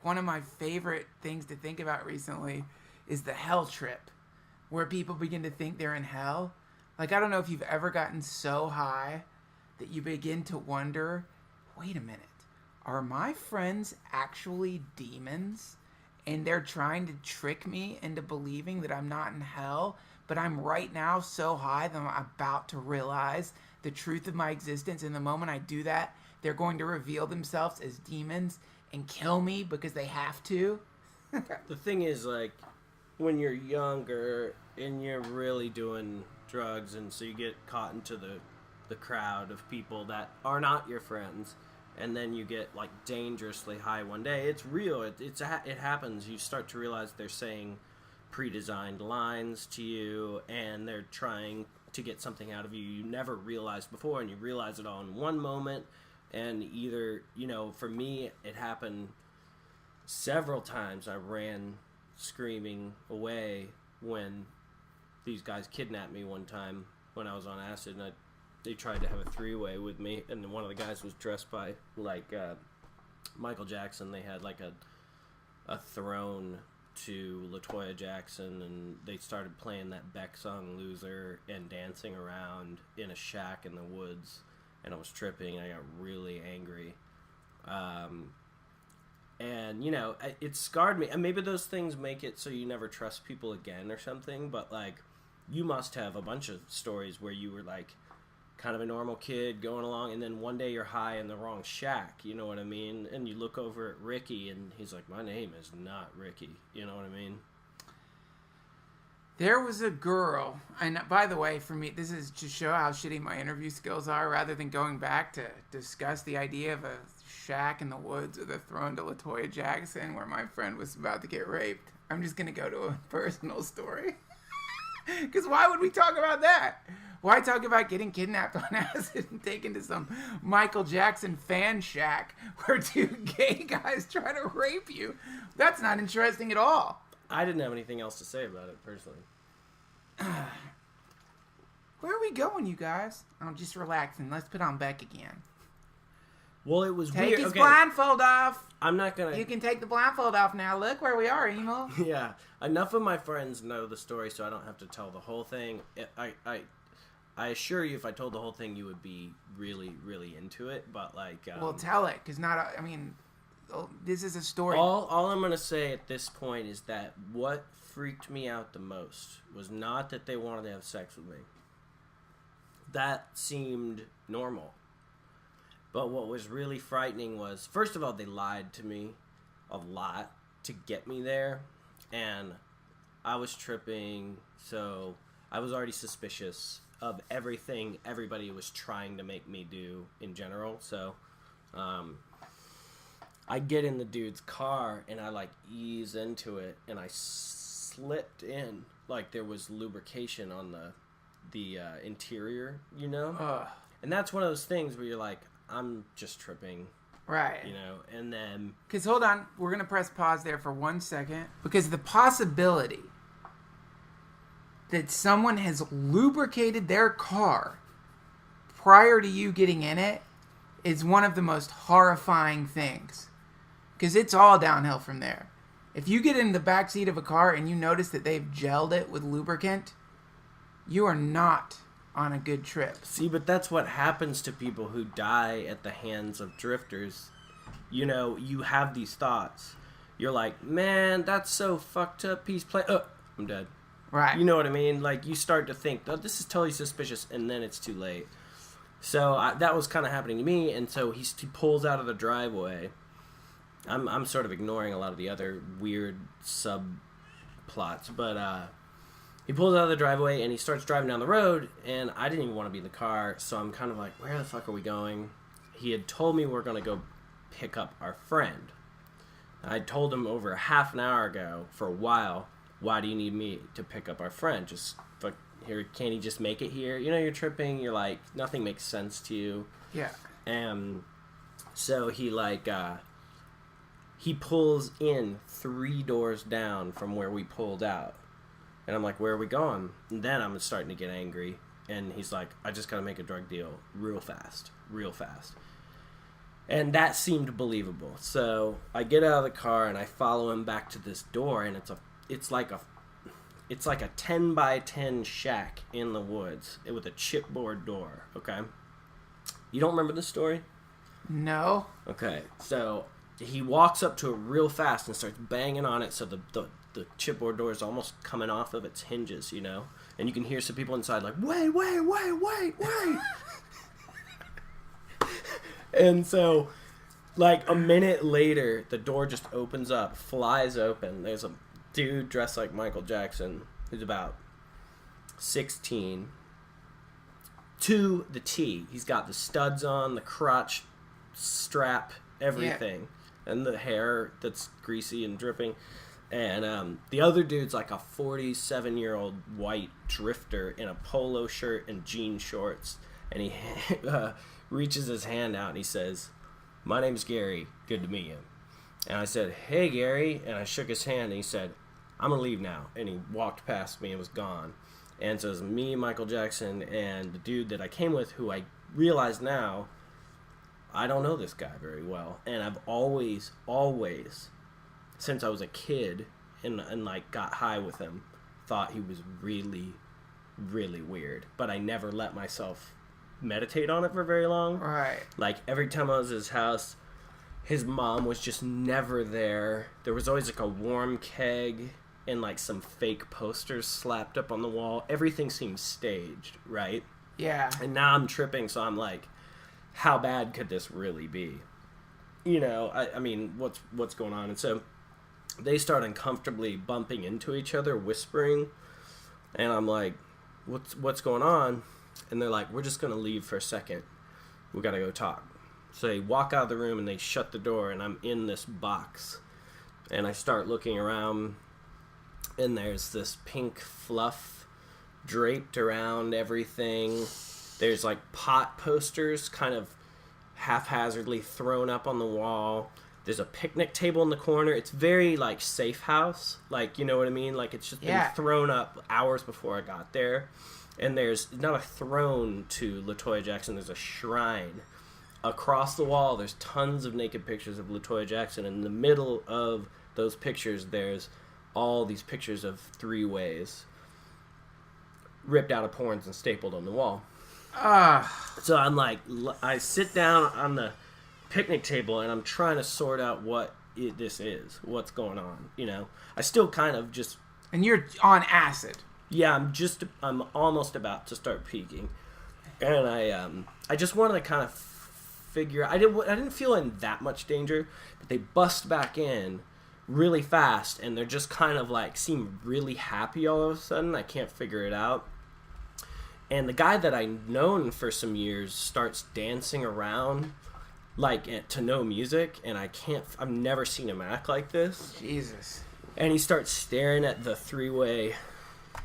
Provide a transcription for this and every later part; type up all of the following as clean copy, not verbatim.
One of my favorite things to think about recently is the hell trip, where people begin to think they're in hell. Like, I don't know if you've ever gotten so high that you begin to wonder, wait a minute, are my friends actually demons? And they're trying to trick me into believing that I'm not in hell, but I'm right now so high that I'm about to realize the truth of my existence. And the moment I do that, they're going to reveal themselves as demons and kill me because they have to. The thing is, like, when you're younger and you're really doing drugs, and so you get caught into the crowd of people that are not your friends, and then you get, like, dangerously high one day, it's real. It happens. You start to realize they're saying pre-designed lines to you, and they're trying to get something out of you you never realized before, and you realize it all in one moment. And either, for me, it happened several times. I ran screaming away when these guys kidnapped me one time when I was on acid, and they tried to have a three-way with me, and one of the guys was dressed by, like, Michael Jackson. They had, like, a throne to LaToya Jackson, and they started playing that Beck song, Loser, and dancing around in a shack in the woods. And I was tripping, and I got really angry. And, it scarred me. And maybe those things make it so you never trust people again or something. But, like, you must have a bunch of stories where you were, like, kind of a normal kid going along, and then one day you're high in the wrong shack, you know what I mean? And you look over at Ricky, and he's like, my name is not Ricky, you know what I mean? There was a girl, and by the way, for me, this is to show how shitty my interview skills are, rather than going back to discuss the idea of a shack in the woods with a throne to LaToya Jackson where my friend was about to get raped. I'm just going to go to a personal story. Because why would we talk about that? Why talk about getting kidnapped on acid and taken to some Michael Jackson fan shack where two gay guys try to rape you? That's not interesting at all. I didn't have anything else to say about it, personally. Where are we going, you guys? I'm just relaxing. Let's put on Beck again. Well, it was weird. Take his blindfold off. I'm not going to... You can take the blindfold off now. Look where we are, Emil. Yeah. Enough of my friends know the story, so I don't have to tell the whole thing. I assure you, if I told the whole thing, you would be really, really into it. But, like... well, tell it, because this is a story. All I'm going to say at this point is that what freaked me out the most was not that they wanted to have sex with me. That seemed normal. But what was really frightening was, first of all, they lied to me a lot to get me there. And I was tripping, so I was already suspicious of everything everybody was trying to make me do in general. So, I get in the dude's car, and I, like, ease into it, and I slipped in. Like, there was lubrication on the interior, you know? And that's one of those things where you're like, I'm just tripping. Right. You know, and then... Because, hold on, we're going to press pause there for 1 second. Because the possibility that someone has lubricated their car prior to you getting in it is one of the most horrifying things. Because it's all downhill from there. If you get in the backseat of a car and you notice that they've gelled it with lubricant, you are not on a good trip. See, but that's what happens to people who die at the hands of drifters. You know, you have these thoughts. You're like, man, that's so fucked up. He's playing. I'm dead. Right. You know what I mean? Like, you start to think, oh, this is totally suspicious, and then it's too late. So that was kind of happening to me, and so he pulls out of the driveway. I'm sort of ignoring a lot of the other weird subplots, but he pulls out of the driveway, and he starts driving down the road, and I didn't even want to be in the car, so I'm kind of like, where the fuck are we going? He had told me we're going to go pick up our friend. I told him over half an hour ago, for a while, why do you need me to pick up our friend? Just, fuck, here, can't he just make it here? You know, you're tripping, you're like, nothing makes sense to you. Yeah. And so he, like, he pulls in 3 doors down from where we pulled out. And I'm like, where are we going? And then I'm starting to get angry. And he's like, I just got to make a drug deal real fast. Real fast. And that seemed believable. So I get out of the car and I follow him back to this door, and it's like a 10 by 10 shack in the woods with a chipboard door. Okay, you don't remember the story? No. Okay, so he walks up to it real fast and starts banging on it, so the chipboard door is almost coming off of its hinges, you know? And you can hear some people inside like, wait. And so, like, a minute later, the door just opens up, flies open. There's a dude dressed like Michael Jackson who's about 16 to the T. He's got the studs on, the crotch strap, everything. Yeah. And the hair that's greasy and dripping. And the other dude's like a 47-year-old white drifter in a polo shirt and jean shorts. And he reaches his hand out and he says, "My name's Gary. Good to meet you." And I said, "Hey, Gary." And I shook his hand and he said, "I'm going to leave now." And he walked past me and was gone. And so it was me, Michael Jackson, and the dude that I came with, who I realize now, I don't know this guy very well. And I've always, since I was a kid and like got high with him, thought he was really, really weird. But I never let myself meditate on it for very long. Right. Like every time I was at his house, his mom was just never there. There was always like a warm keg and like some fake posters slapped up on the wall. Everything seemed staged, right? Yeah. And now I'm tripping, so I'm like, how bad could this really be? You know, I mean, what's going on? And so they start uncomfortably bumping into each other, whispering, and I'm like, what's going on? And they're like, "We're just going to leave for a second. We got to go talk." So they walk out of the room and they shut the door, and I'm in this box. And I start looking around, and there's this pink fluff draped around everything. There's like pot posters kind of haphazardly thrown up on the wall. There's a picnic table in the corner. It's very like safe house. Like, you know what I mean? Like it's just been thrown up hours before I got there. And there's not a throne to LaToya Jackson. There's a shrine. Across the wall, there's tons of naked pictures of LaToya Jackson. In the middle of those pictures, there's all these pictures of three-ways ripped out of porns and stapled on the wall. So I'm like, I sit down on the picnic table and I'm trying to sort out what this is, what's going on, you know. I still kind of just... And you're on acid. Yeah, I'm almost about to start peaking. And I just wanted to kind of figure... I didn't feel in that much danger, but they bust back in really fast and they're just kind of like seem really happy all of a sudden. I can't figure it out. And the guy that I've known for some years starts dancing around like to no music, and I've never seen him act like this. Jesus. And he starts staring at the three-way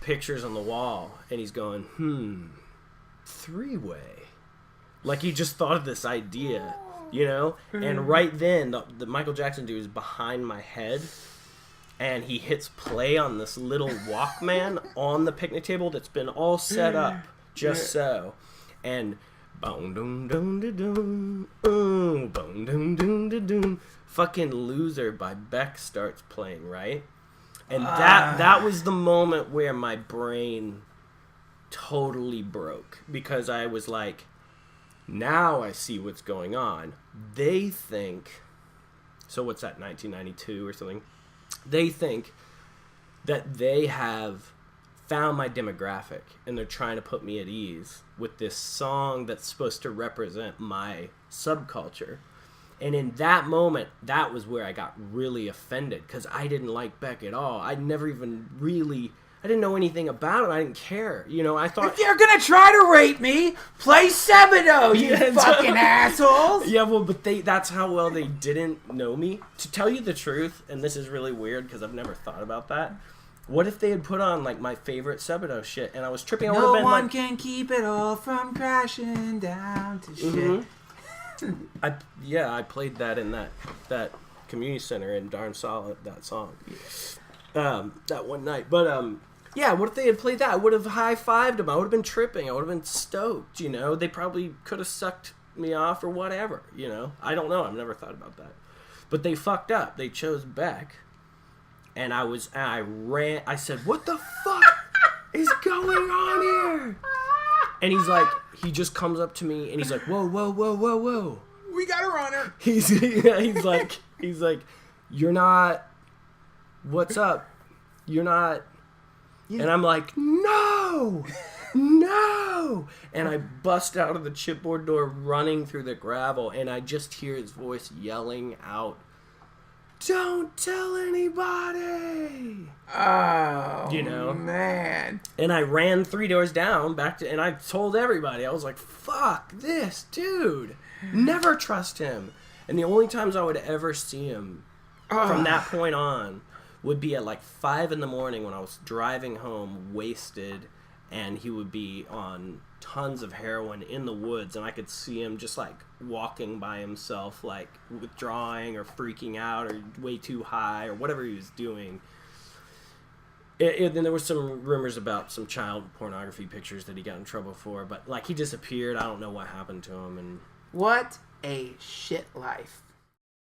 pictures on the wall, and he's going, three-way? Like he just thought of this idea, you know? And right then, the Michael Jackson dude is behind my head, and he hits play on this little Walkman on the picnic table that's been all set up just so. And boom, dum, dum, dum, dum, boom, dum, dum, dum, dum. Fucking Loser by Beck starts playing, right? And that was the moment where my brain totally broke, because I was like, now I see what's going on. They think, so what's that, 1992 or something? They think that they have found my demographic and they're trying to put me at ease with this song that's supposed to represent my subculture. And in that moment, that was where I got really offended, because I didn't like Beck at all. I didn't know anything about him. I didn't care. You know, I thought... If you're gonna try to rape me, play Sebadoh, you fucking assholes! Yeah, well, but that's how well they didn't know me. To tell you the truth, and this is really weird because I've never thought about that, what if they had put on, like, my favorite Sebadoh shit, and I was tripping? No one can keep it all from crashing down to shit. I played that in that community center in Darn Solid, that song. That one night. But, yeah, what if they had played that? I would have high-fived them. I would have been tripping. I would have been stoked, you know? They probably could have sucked me off or whatever, you know? I don't know. I've never thought about that. But they fucked up. They chose Beck. And I ran. I said, what the fuck is going on here? And he's like, he just comes up to me and he's like, whoa, whoa, whoa, whoa, whoa. We got a runner. He's like, you're not, what's up? You're not. And I'm like, no. And I bust out of the chipboard door running through the gravel, and I just hear his voice yelling out, don't tell anybody. Oh, you know, man. And I ran 3 doors down and I told everybody. I was like, fuck this dude. Never trust him. And the only times I would ever see him from that point on would be at like 5 a.m. when I was driving home wasted, and he would be on tons of heroin in the woods, and I could see him just like walking by himself, like withdrawing or freaking out or way too high or whatever he was doing. Then there was some rumors about some child pornography pictures that he got in trouble for, but like he disappeared. I don't know what happened to him. And what a shit life.